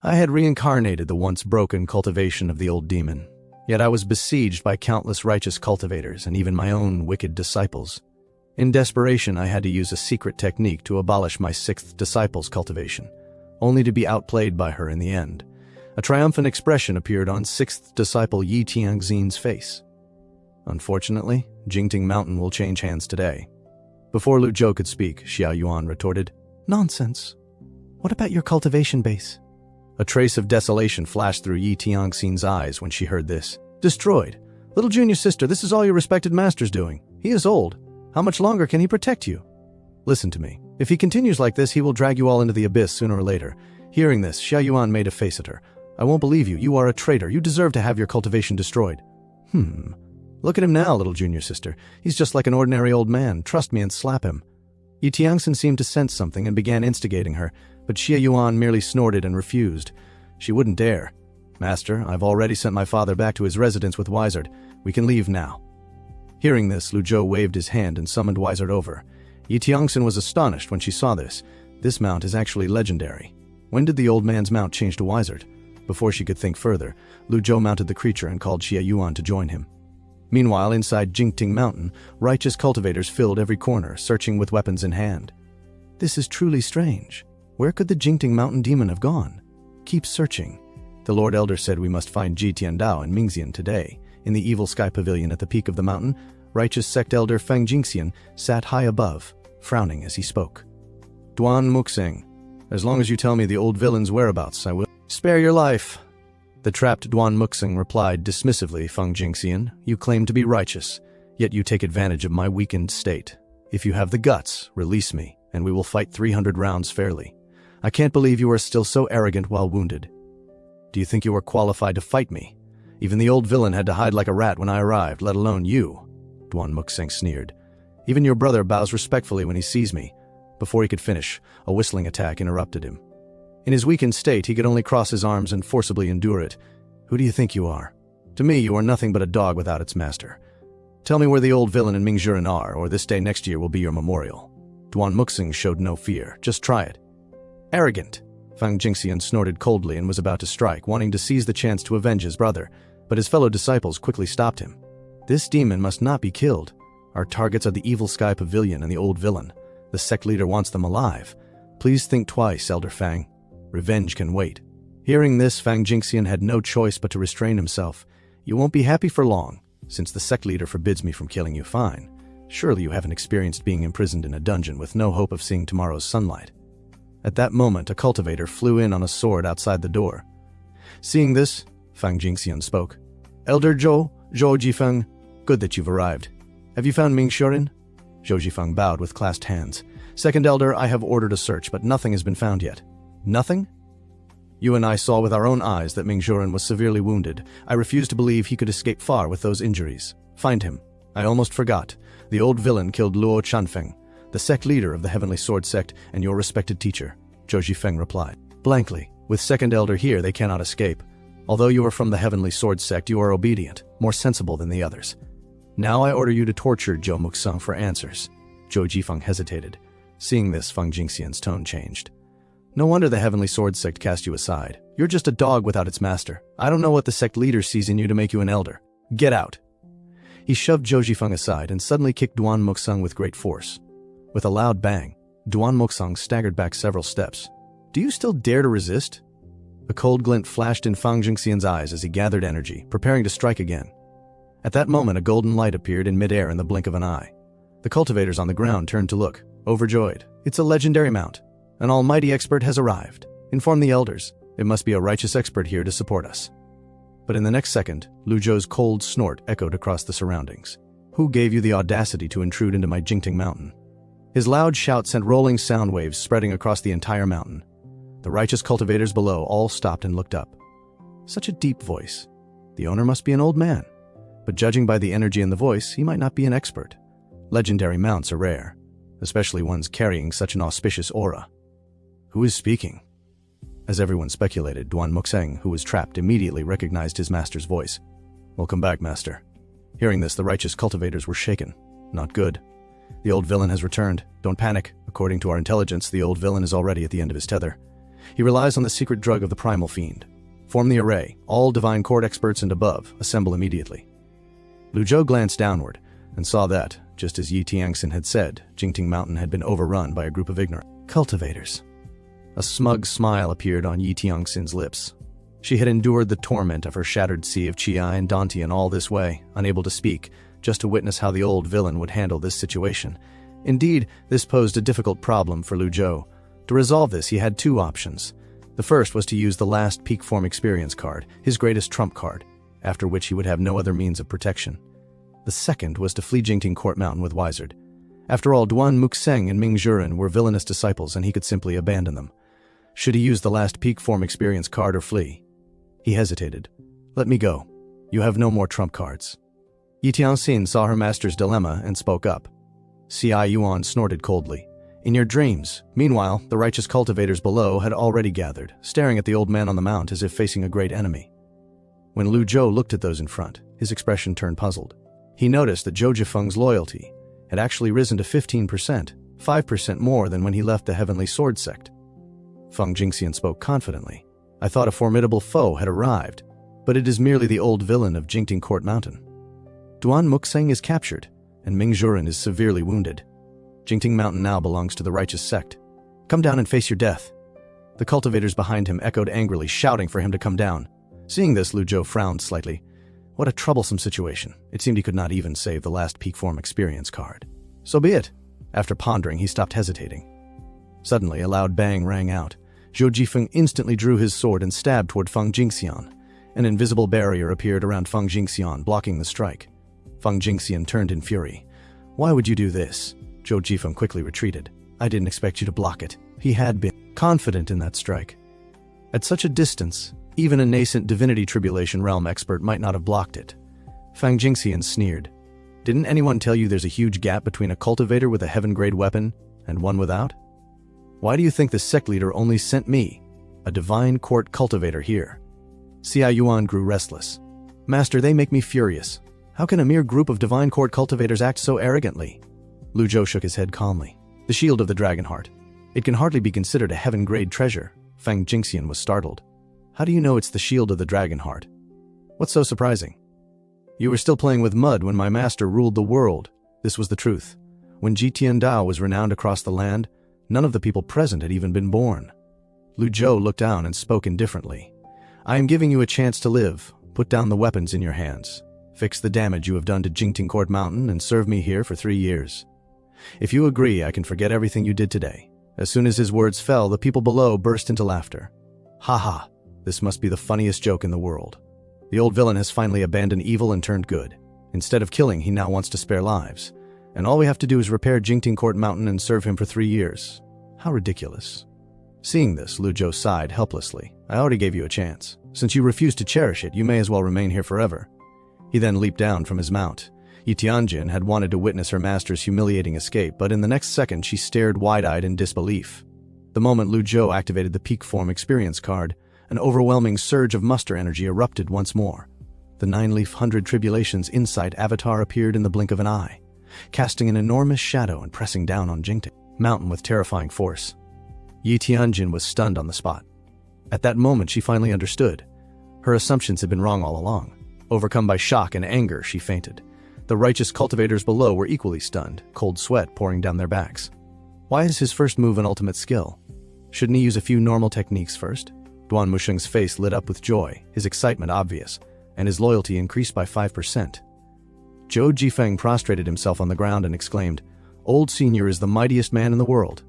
I had reincarnated the once broken cultivation of the old demon, yet I was besieged by countless righteous cultivators and even my own wicked disciples. In desperation, I had to use a secret technique to abolish my sixth disciple's cultivation, only to be outplayed by her in the end. A triumphant expression appeared on sixth disciple Yi Tianxin's face. Unfortunately, Jingting Mountain will change hands today. Before Lu Zhou could speak, Xiao Yuan retorted, "Nonsense. What about your cultivation base?" A trace of desolation flashed through Yi Tianxin's eyes when she heard this. "Destroyed. Little junior sister, this is all your respected master's doing. He is old. How much longer can he protect you? Listen to me. If he continues like this, he will drag you all into the abyss sooner or later." Hearing this, Xiao Yuan made a face at her. "I won't believe you. You are a traitor. You deserve to have your cultivation destroyed." Look at him now, little junior sister. He's just like an ordinary old man. Trust me and slap him." Yi Tianxin seemed to sense something and began instigating her, but Xiao Yuan merely snorted and refused. She wouldn't dare. "Master, I've already sent my father back to his residence with Wizard. We can leave now." Hearing this, Lu Zhou waved his hand and summoned Wizard over. Yi Tianxin was astonished when she saw this. This mount is actually legendary. When did the old man's mount change to Wizard? Before she could think further, Lu Zhou mounted the creature and called Xiao Yuan to join him. Meanwhile, inside Jingting Mountain, righteous cultivators filled every corner, searching with weapons in hand. "This is truly strange. Where could the Jingting Mountain demon have gone? Keep searching. The Lord Elder said we must find Ji Tiandao and Mingxian today. In the Evil Sky Pavilion at the peak of the mountain, righteous sect elder Feng Jingxian sat high above, frowning as he spoke. "Duan Muxing, as long as you tell me the old villain's whereabouts, I will spare your life." The trapped Duan Muxing replied dismissively, "Feng Jingxian, you claim to be righteous, yet you take advantage of my weakened state. If you have the guts, release me, and we will fight 300 rounds fairly. I can't believe you are still so arrogant while wounded. Do you think you are qualified to fight me? Even the old villain had to hide like a rat when I arrived, let alone you." Duan Muxing sneered. "Even your brother bows respectfully when he sees me." Before he could finish, a whistling attack interrupted him. In his weakened state, he could only cross his arms and forcibly endure it. "Who do you think you are? To me, you are nothing but a dog without its master. Tell me where the old villain and Mingjuren are, or this day next year will be your memorial." Duan Muxing showed no fear. "Just try it." "Arrogant!" Feng Jingxian snorted coldly and was about to strike, wanting to seize the chance to avenge his brother, but his fellow disciples quickly stopped him. "This demon must not be killed. Our targets are the Evil Sky Pavilion and the old villain. The sect leader wants them alive. Please think twice, Elder Fang. Revenge can wait." Hearing this, Feng Jingxian had no choice but to restrain himself. "You won't be happy for long. Since the sect leader forbids me from killing you, fine. Surely you haven't experienced being imprisoned in a dungeon with no hope of seeing tomorrow's sunlight." At that moment, a cultivator flew in on a sword outside the door. Seeing this, Feng Jingxian spoke. "Elder Zhou Jifeng, good that you've arrived. Have you found Mingxian?" Zhou Jifeng bowed with clasped hands. "Second Elder, I have ordered a search, but nothing has been found yet." "Nothing?" "You and I saw with our own eyes that Mingjuren was severely wounded. I refuse to believe he could escape far with those injuries. Find him. I almost forgot. The old villain killed Luo Chanfeng, the sect leader of the Heavenly Sword Sect and your respected teacher," Zhou Jifeng replied. Blankly, "With Second Elder here, they cannot escape. Although you are from the Heavenly Sword Sect, you are obedient, more sensible than the others. Now I order you to torture Zhou Muxing for answers." Zhou Jifeng hesitated. Seeing this, Feng Jingxian's tone changed. "No wonder the Heavenly Sword Sect cast you aside. You're just a dog without its master. I don't know what the sect leader sees in you to make you an elder. Get out." He shoved Zhou Jifeng aside and suddenly kicked Duan Muxing with great force. With a loud bang, Duan Muxing staggered back several steps. "Do you still dare to resist?" A cold glint flashed in Feng Jingxian's eyes as he gathered energy, preparing to strike again. At that moment, a golden light appeared in midair in the blink of an eye. The cultivators on the ground turned to look, overjoyed. "It's a legendary mount. An almighty expert has arrived. Inform the elders. It must be a righteous expert here to support us." But in the next second, Lu Zhou's cold snort echoed across the surroundings. "Who gave you the audacity to intrude into my Jingting Mountain?" His loud shout sent rolling sound waves spreading across the entire mountain. The righteous cultivators below all stopped and looked up. Such a deep voice. The owner must be an old man. But judging by the energy in the voice, he might not be an expert. Legendary mounts are rare, especially ones carrying such an auspicious aura. Who is speaking? As everyone speculated, Duan Muxing, who was trapped, immediately recognized his master's voice. "Welcome back, master." Hearing this, the righteous cultivators were shaken. Not good. The old villain has returned. Don't panic. According to our intelligence, the old villain is already at the end of his tether. He relies on the secret drug of the primal fiend. Form the array. All divine court experts and above. Assemble immediately. Lu Zhou glanced downward and saw that, just as Yi Tiangxin had said, Jingting Mountain had been overrun by a group of ignorant cultivators. A smug smile appeared on Yi Tiangxin's lips. She had endured the torment of her shattered sea of Qi and Dantian all this way, unable to speak, just to witness how the old villain would handle this situation. Indeed, this posed a difficult problem for Lu Zhou. To resolve this, he had two options. The first was to use the last peak form experience card, his greatest trump card, after which he would have no other means of protection. The second was to flee Jingting Court Mountain with Wizard. After all, Duan Muxing and Ming Zhuren were villainous disciples and he could simply abandon them. Should he use the last peak form experience card or flee? He hesitated. Let me go. You have no more trump cards. Yi Tiangxin saw her master's dilemma and spoke up. Xi Yuan snorted coldly. In your dreams. Meanwhile, the righteous cultivators below had already gathered, staring at the old man on the mount as if facing a great enemy. When Lu Zhou looked at those in front, his expression turned puzzled. He noticed that Zhou Jifeng's loyalty had actually risen to 15%, 5% more than when he left the Heavenly Sword Sect. Feng Jingxian spoke confidently. I thought a formidable foe had arrived, but it is merely the old villain of Jingting Court Mountain. Duan Muxing is captured, and Ming Zhuren is severely wounded. Jingting Mountain now belongs to the righteous sect. Come down and face your death. The cultivators behind him echoed angrily, shouting for him to come down. Seeing this, Lu Zhou frowned slightly. What a troublesome situation. It seemed he could not even save the last peak form experience card. So be it. After pondering, he stopped hesitating. Suddenly, a loud bang rang out. Zhou Jifeng instantly drew his sword and stabbed toward Feng Jingxian. An invisible barrier appeared around Feng Jingxian, blocking the strike. Feng Jingxian turned in fury. Why would you do this? Zhou Jifeng quickly retreated. I didn't expect you to block it. He had been confident in that strike. At such a distance, even a nascent divinity tribulation realm expert might not have blocked it. Feng Jingxian sneered. Didn't anyone tell you there's a huge gap between a cultivator with a heaven-grade weapon and one without? Why do you think the sect leader only sent me, a divine court cultivator, here? Xi Yuan grew restless. Master, they make me furious. How can a mere group of divine court cultivators act so arrogantly? Lu Zhou shook his head calmly. The shield of the dragon heart. It can hardly be considered a heaven-grade treasure. Feng Jingxian was startled. How do you know it's the shield of the dragon heart? What's so surprising? You were still playing with mud when my master ruled the world. This was the truth. When Jitian Dao was renowned across the land, none of the people present had even been born. Lu Zhou looked down and spoke indifferently. I am giving you a chance to live. Put down the weapons in your hands. Fix the damage you have done to Jingting Court Mountain and serve me here for 3 years. If you agree, I can forget everything you did today. As soon as his words fell, the people below burst into laughter. Ha ha, this must be the funniest joke in the world. The old villain has finally abandoned evil and turned good. Instead of killing, he now wants to spare lives. And all we have to do is repair Jingting Court Mountain and serve him for 3 years. How ridiculous. Seeing this, Lu Zhou sighed helplessly. I already gave you a chance. Since you refuse to cherish it, you may as well remain here forever. He then leaped down from his mount. Yi Tianjin had wanted to witness her master's humiliating escape, but in the next second she stared wide-eyed in disbelief. The moment Lu Zhou activated the peak form experience card, an overwhelming surge of muster energy erupted once more. The 9-leaf 100 Tribulations Insight avatar appeared in the blink of an eye, casting an enormous shadow and pressing down on Jingting Mountain with terrifying force. Yi Tianjin was stunned on the spot. At that moment she finally understood. Her assumptions had been wrong all along. Overcome by shock and anger, she fainted. The righteous cultivators below were equally stunned, cold sweat pouring down their backs. Why is his first move an ultimate skill? Shouldn't he use a few normal techniques first? Duan Muxing's face lit up with joy, his excitement obvious, and his loyalty increased by 5%. Zhou Jifeng prostrated himself on the ground and exclaimed, Old Senior is the mightiest man in the world.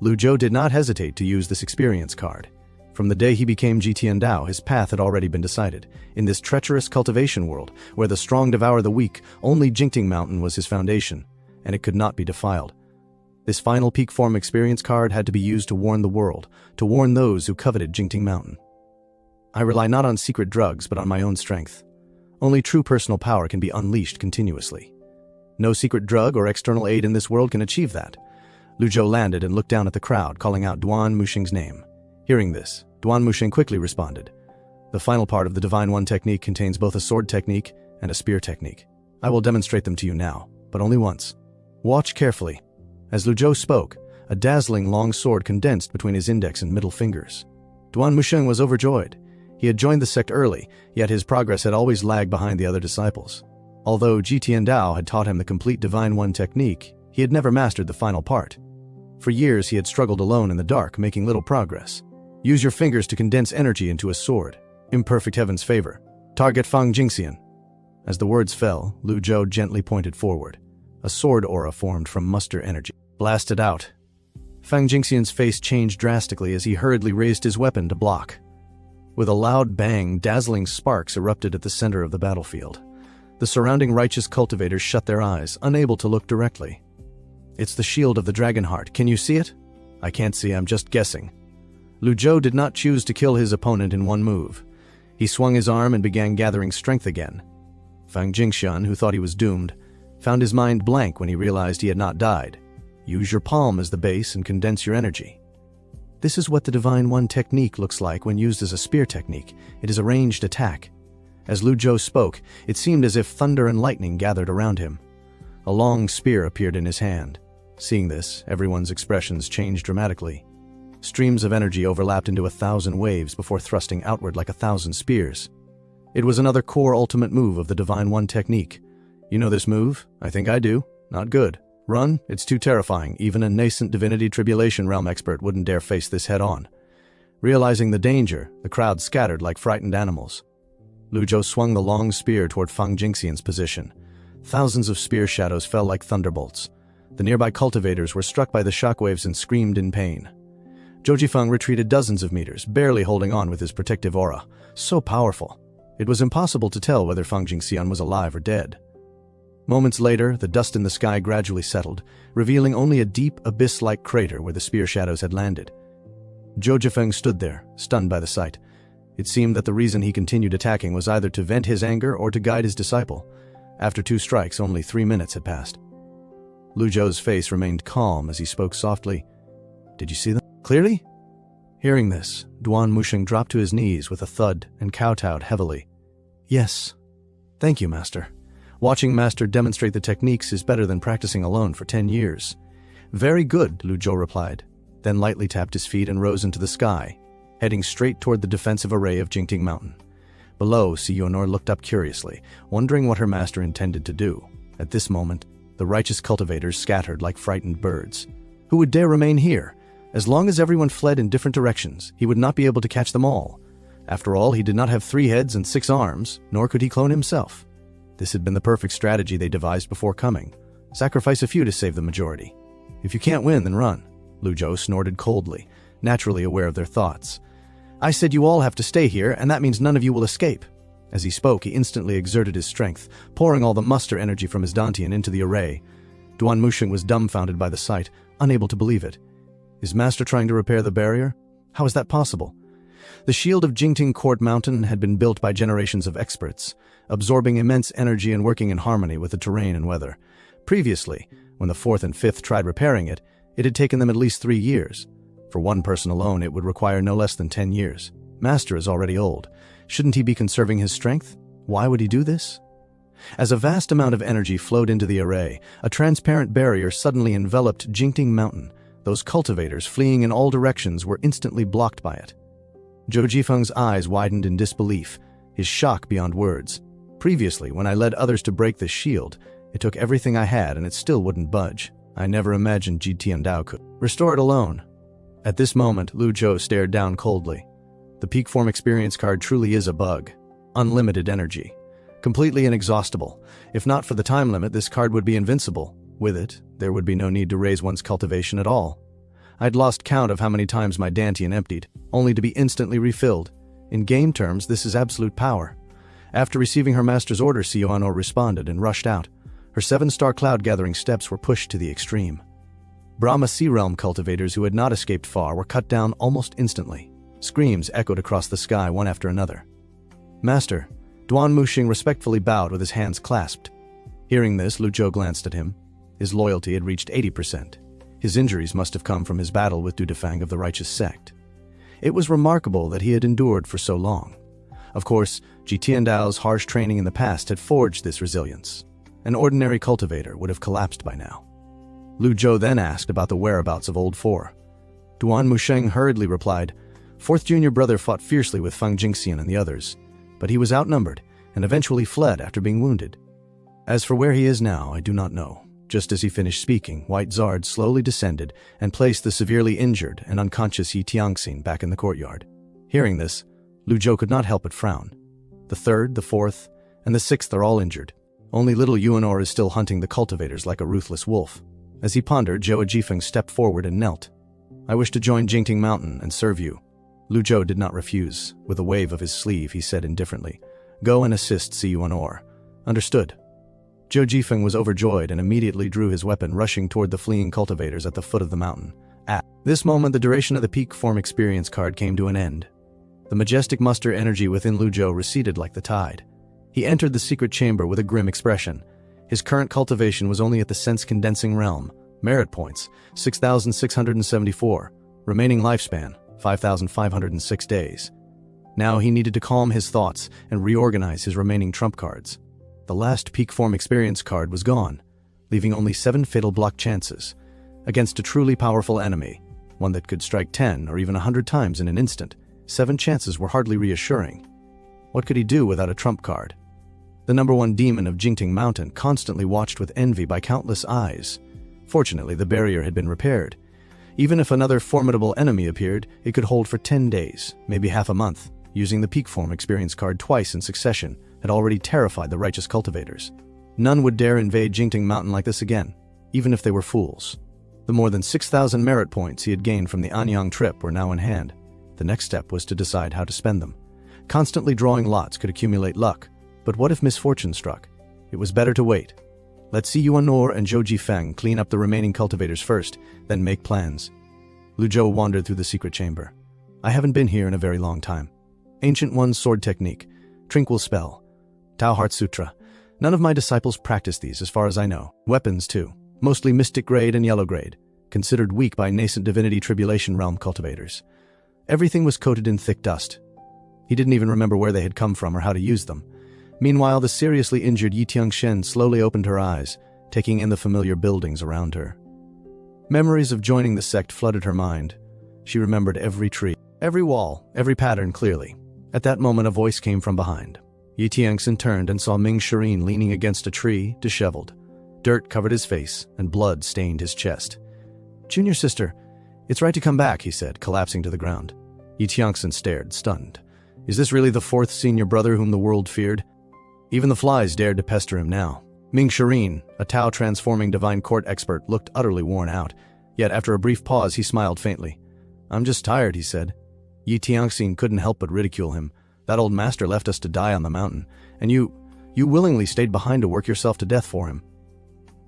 Lu Zhou did not hesitate to use this experience card. From the day he became Jitian Dao, his path had already been decided. In this treacherous cultivation world, where the strong devour the weak, only Jingting Mountain was his foundation, and it could not be defiled. This final peak form experience card had to be used to warn the world, to warn those who coveted Jingting Mountain. I rely not on secret drugs, but on my own strength. Only true personal power can be unleashed continuously. No secret drug or external aid in this world can achieve that. Lu Zhou landed and looked down at the crowd, calling out Duan Muxing's name. Hearing this, Duan Muxing quickly responded. The final part of the Divine One technique contains both a sword technique and a spear technique. I will demonstrate them to you now, but only once. Watch carefully. As Lu Zhou spoke, a dazzling long sword condensed between his index and middle fingers. Duan Musheng was overjoyed. He had joined the sect early, yet his progress had always lagged behind the other disciples. Although Ji Tiandao had taught him the complete Divine One technique, he had never mastered the final part. For years he had struggled alone in the dark, making little progress. Use your fingers to condense energy into a sword. Imperfect heaven's favor. Target Fang Jingxian. As the words fell, Lu Zhou gently pointed forward. A sword aura formed from muster energy. Blasted out. Fang Jingxian's face changed drastically as he hurriedly raised his weapon to block. With a loud bang, dazzling sparks erupted at the center of the battlefield. The surrounding righteous cultivators shut their eyes, unable to look directly. It's the shield of the Dragonheart. Can you see it? I can't see, I'm just guessing. Lu Zhou did not choose to kill his opponent in one move. He swung his arm and began gathering strength again. Fang Jingxian, who thought he was doomed, found his mind blank when he realized he had not died. Use your palm as the base and condense your energy. This is what the Divine One technique looks like when used as a spear technique. It is a ranged attack. As Lu Zhou spoke, it seemed as if thunder and lightning gathered around him. A long spear appeared in his hand. Seeing this, everyone's expressions changed dramatically. Streams of energy overlapped into 1,000 waves before thrusting outward like 1,000 spears. It was another core ultimate move of the Divine One technique. You know this move? I think I do. Not good. Run? It's too terrifying. Even a nascent Divinity Tribulation Realm expert wouldn't dare face this head-on. Realizing the danger, the crowd scattered like frightened animals. Lu Zhou swung the long spear toward Fang Jingxian's position. Thousands of spear shadows fell like thunderbolts. The nearby cultivators were struck by the shockwaves and screamed in pain. Zhou Jifeng retreated dozens of meters, barely holding on with his protective aura. So powerful. It was impossible to tell whether Fang Jingxian was alive or dead. Moments later, the dust in the sky gradually settled, revealing only a deep, abyss-like crater where the spear shadows had landed. Zhou Jifeng stood there, stunned by the sight. It seemed that the reason he continued attacking was either to vent his anger or to guide his disciple. After 2 strikes, only 3 minutes had passed. Lu Zhou's face remained calm as he spoke softly. Did you see them clearly? Hearing this, Duan Musheng dropped to his knees with a thud and kowtowed heavily. Yes. Thank you, Master. Watching Master demonstrate the techniques is better than practicing alone for 10 years. Very good, Lu Zhou replied, then lightly tapped his feet and rose into the sky, heading straight toward the defensive array of Jingting Mountain. Below, Si Yonor looked up curiously, wondering what her master intended to do. At this moment, the righteous cultivators scattered like frightened birds. Who would dare remain here? As long as everyone fled in different directions, he would not be able to catch them all. After all, he did not have 3 heads and 6 arms, nor could he clone himself. This had been the perfect strategy they devised before coming. Sacrifice a few to save the majority. If you can't win, then run. Lu Zhou snorted coldly, naturally aware of their thoughts. I said you all have to stay here, and that means none of you will escape. As he spoke, he instantly exerted his strength, pouring all the muster energy from his dantian into the array. Duan Musheng was dumbfounded by the sight, unable to believe it. Is Master trying to repair the barrier? How is that possible? The shield of Jingting Court Mountain had been built by generations of experts, absorbing immense energy and working in harmony with the terrain and weather. Previously, when the 4th and 5th tried repairing it, it had taken them at least 3 years. For one person alone, it would require no less than 10 years. Master is already old. Shouldn't he be conserving his strength? Why would he do this? As a vast amount of energy flowed into the array, a transparent barrier suddenly enveloped Jingting Mountain. Those cultivators, fleeing in all directions, were instantly blocked by it. Zhou Jifeng's eyes widened in disbelief, his shock beyond words. Previously, when I led others to break this shield, it took everything I had and it still wouldn't budge. I never imagined Ji Tiandao could restore it alone. At this moment, Lu Zhou stared down coldly. The peak form experience card truly is a bug. Unlimited energy. Completely inexhaustible. If not for the time limit, this card would be invincible. With it, there would be no need to raise one's cultivation at all. I'd lost count of how many times my dantian emptied, only to be instantly refilled. In game terms, this is absolute power. After receiving her master's order, Si Yonor responded and rushed out. Her 7-star cloud-gathering steps were pushed to the extreme. Brahma Sea Realm cultivators who had not escaped far were cut down almost instantly. Screams echoed across the sky one after another. Master, Duan Musheng respectfully bowed with his hands clasped. Hearing this, Lu Zhou glanced at him. His loyalty had reached 80%. His injuries must have come from his battle with Dudefang of the Righteous Sect. It was remarkable that he had endured for so long. Of course, Ji Tiandao's harsh training in the past had forged this resilience. An ordinary cultivator would have collapsed by now. Lu Zhou then asked about the whereabouts of Old Four. Duan Musheng hurriedly replied, "Fourth junior brother fought fiercely with Feng Jingxian and the others, but he was outnumbered and eventually fled after being wounded. As for where he is now, I do not know." Just as he finished speaking, White Zard slowly descended and placed the severely injured and unconscious Yi Tiangxin back in the courtyard. Hearing this, Lu Zhou could not help but frown. The third, the fourth, and the sixth are all injured. Only little Yuanor is still hunting the cultivators like a ruthless wolf. As he pondered, Zhou Jifeng stepped forward and knelt. "I wish to join Jingting Mountain and serve you." Lu Zhou did not refuse. With a wave of his sleeve, he said indifferently, "Go and assist Si Yuanor." "Understood." Zhou Jifeng was overjoyed and immediately drew his weapon, rushing toward the fleeing cultivators at the foot of the mountain. At this moment, the duration of the peak form experience card came to an end. The majestic muster energy within Lu Zhou receded like the tide. He entered the secret chamber with a grim expression. His current cultivation was only at the sense-condensing realm. Merit points, 6,674. Remaining lifespan, 5,506 days. Now he needed to calm his thoughts and reorganize his remaining trump cards. The last peak form experience card was gone, leaving only 7 fatal block chances. Against a truly powerful enemy, one that could strike 10 or even 100 times in an instant, 7 chances were hardly reassuring. What could he do without a trump card? The #1 demon of Jingting Mountain constantly watched with envy by countless eyes. Fortunately, the barrier had been repaired. Even if another formidable enemy appeared, it could hold for 10 days, maybe half a month. Using the peak form experience card twice in succession had already terrified the righteous cultivators. None would dare invade Jingting Mountain like this again, even if they were fools. The more than 6,000 merit points he had gained from the Anyang trip were now in hand. The next step was to decide how to spend them. Constantly drawing lots could accumulate luck, but what if misfortune struck? It was better to wait. Let Si Yuanor and Zhou Jifeng clean up the remaining cultivators first, then make plans. Lu Zhou wandered through the secret chamber. "I haven't been here in a very long time. Ancient One's sword technique, Tranquil Spell, Tao Heart Sutra. None of my disciples practice these as far as I know. Weapons, too. Mostly mystic grade and yellow grade, considered weak by nascent divinity tribulation realm cultivators. Everything was coated in thick dust. He didn't even remember where they had come from or how to use them. Meanwhile, the seriously injured Yi Tiangxin slowly opened her eyes, taking in the familiar buildings around her. Memories of joining the sect flooded her mind. She remembered every tree, every wall, every pattern clearly. At that moment, a voice came from behind. Yi Tiangxin turned and saw Ming Shireen leaning against a tree, disheveled. Dirt covered his face, and blood stained his chest. "Junior sister, it's right to come back," he said, collapsing to the ground. Yi Tiangxin stared, stunned. Is this really the 4th senior brother whom the world feared? Even the flies dared to pester him now. Ming Shireen, a Tao-transforming divine court expert, looked utterly worn out. Yet after a brief pause, he smiled faintly. "I'm just tired," he said. Yi Tiangxin couldn't help but ridicule him. "That old master left us to die on the mountain, and you willingly stayed behind to work yourself to death for him.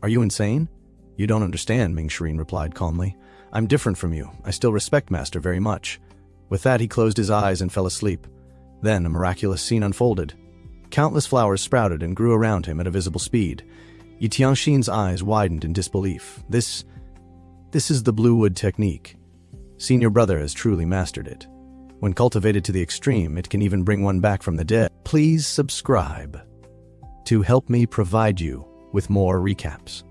Are you insane?" "You don't understand," Ming Shireen replied calmly. "I'm different from you. I still respect Master very much." With that, he closed his eyes and fell asleep. Then a miraculous scene unfolded. Countless flowers sprouted and grew around him at a visible speed. Yi Tiangxin's eyes widened in disbelief. This is the Blue Wood technique. Senior brother has truly mastered it. When cultivated to the extreme, it can even bring one back from the dead. Please subscribe to help me provide you with more recaps.